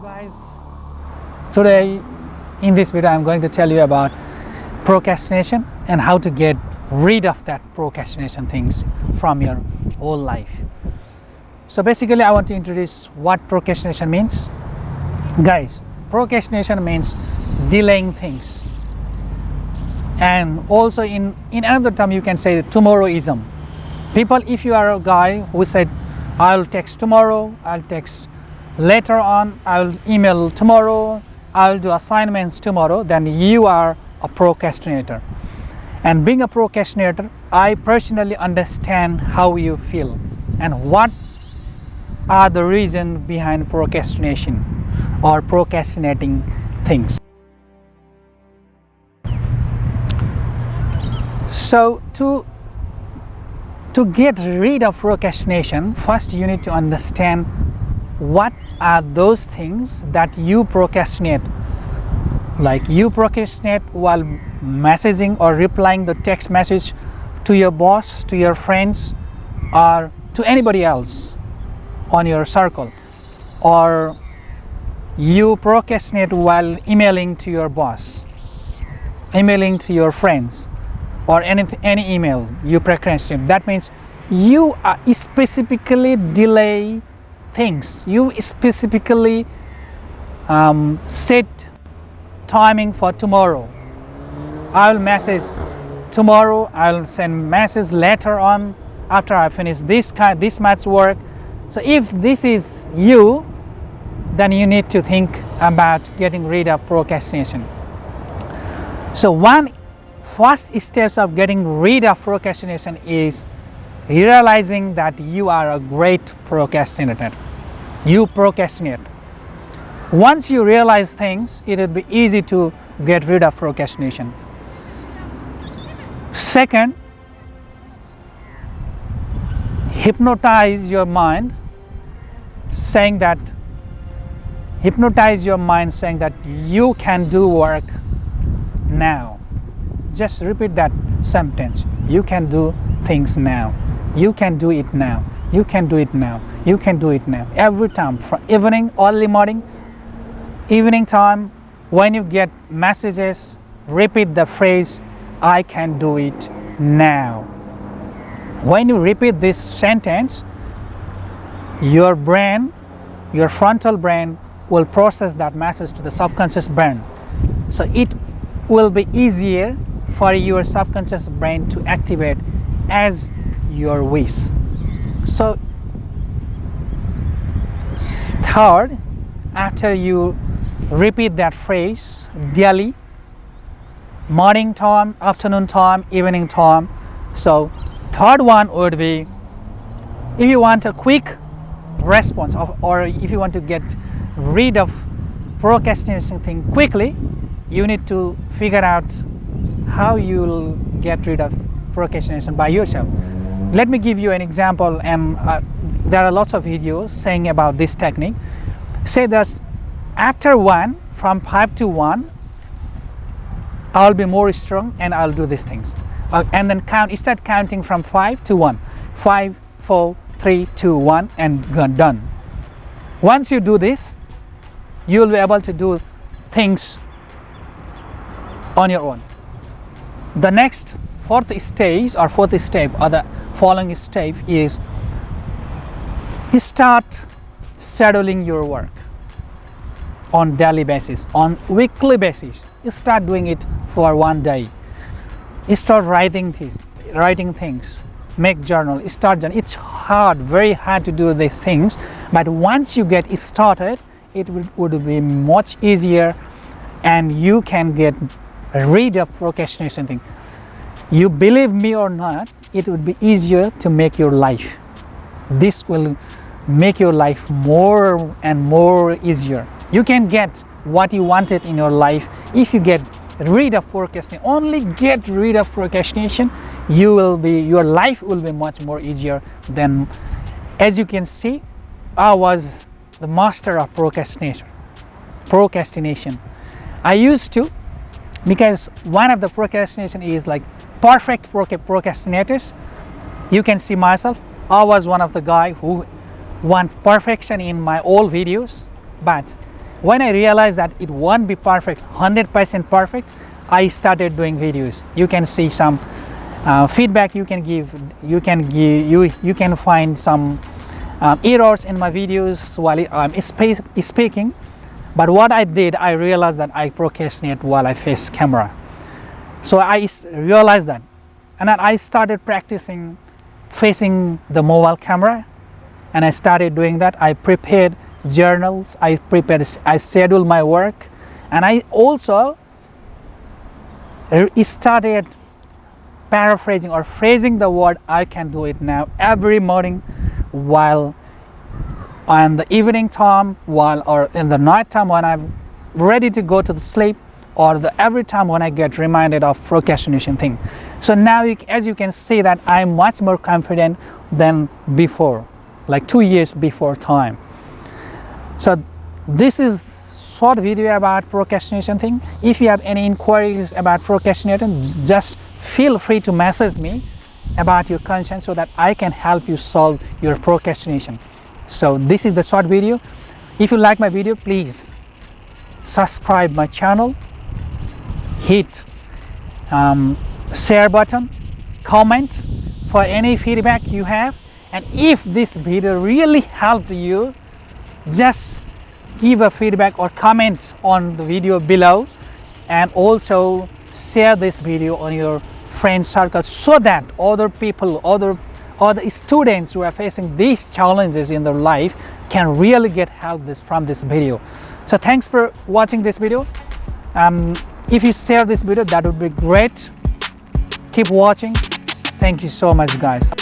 Guys, today in this video I'm going to tell you about procrastination and how to get rid of that procrastination things from your whole life. So basically I want to introduce what procrastination means. Guys, procrastination means delaying things, and also in another term you can say tomorrowism. People, if you are a guy who said I'll text tomorrow, I'll text later on, I'll email tomorrow, I'll do assignments tomorrow, then you are a procrastinator. And being a procrastinator, I personally understand how you feel and what are the reasons behind procrastination or procrastinating things. So to get rid of procrastination, first you need to understand what are those things that you procrastinate. Like you procrastinate while messaging or replying the text message to your boss, to your friends, or to anybody else on your circle, or you procrastinate while emailing to your boss, emailing to your friends, or any email you procrastinate. That means you specifically delay things. You specifically set timing for tomorrow. I'll message tomorrow, I'll send message later on after I finish this much work. So if this is you, then you need to think about getting rid of procrastination. So one first steps of getting rid of procrastination is realizing that you are a great procrastinator. You procrastinate. Once you realize things, it will be easy to get rid of procrastination. Second, hypnotize your mind saying that you can do work now. Just repeat that sentence. You can do things now. You can do it now. You can do it now. You can do it now. Every time, from evening, early morning, evening time, when you get messages, repeat the phrase, I can do it now. When you repeat this sentence, your brain, your frontal brain will process that message to the subconscious brain. So it will be easier for your subconscious brain to activate as your wish. So third, after you repeat that phrase daily, morning time, afternoon time, evening time, so third one would be, if you want a quick response or if you want to get rid of procrastination thing quickly, you need to figure out how you'll get rid of procrastination by yourself. Let me give you an example, and there are lots of videos saying about this technique. Say that after 1, from 5 to 1, I'll be more strong and I'll do these things. And then start counting from 5 to 1. 5, 4, 3, 2, 1, and done. Once you do this, you'll be able to do things on your own. The next fourth stage or the following step is start scheduling your work on daily basis, on weekly basis. You start doing it for one day. You start writing things, make journal, start journal. It's hard, very hard to do these things, but once you get started, it would be much easier and you can get rid of procrastination thing. You believe me or not, it would be easier to make your life. This will make your life more and more easier. You can get what you wanted in your life if you get rid of procrastination. Only get rid of procrastination, your life will be much more easier than. As you can see, I was the master of procrastination. I used to, because one of the procrastination is like perfect procrastinators. You can see myself, I was one of the guy who want perfection in my old videos, but when I realized that it won't be perfect, 100% perfect, I started doing videos. You can see some feedback you can give. You can find some errors in my videos while I'm speaking. But what I did, I realized that I procrastinate while I face camera. So I realized that, and then I started practicing facing the mobile camera, and I started doing that. I prepared journals, I scheduled my work, and I also started paraphrasing or phrasing the word "I can do it now" every morning, while on the evening time, while or in the night time when I'm ready to go to the sleep, or every time when I get reminded of procrastination thing. So now as you can see that I'm much more confident than before, like 2 years before time. So this is short video about procrastination thing. If you have any inquiries about procrastinating, just feel free to message me about your concern so that I can help you solve your procrastination. So this is the short video. If you like my video, please subscribe my channel, hit share button, comment for any feedback you have, and if this video really helped you, just give a feedback or comment on the video below, and also share this video on your friend circle so that other people, other students who are facing these challenges in their life can really get help from this video. So thanks for watching this video. If you share this video, that would be great. Keep watching. Thank you so much, guys.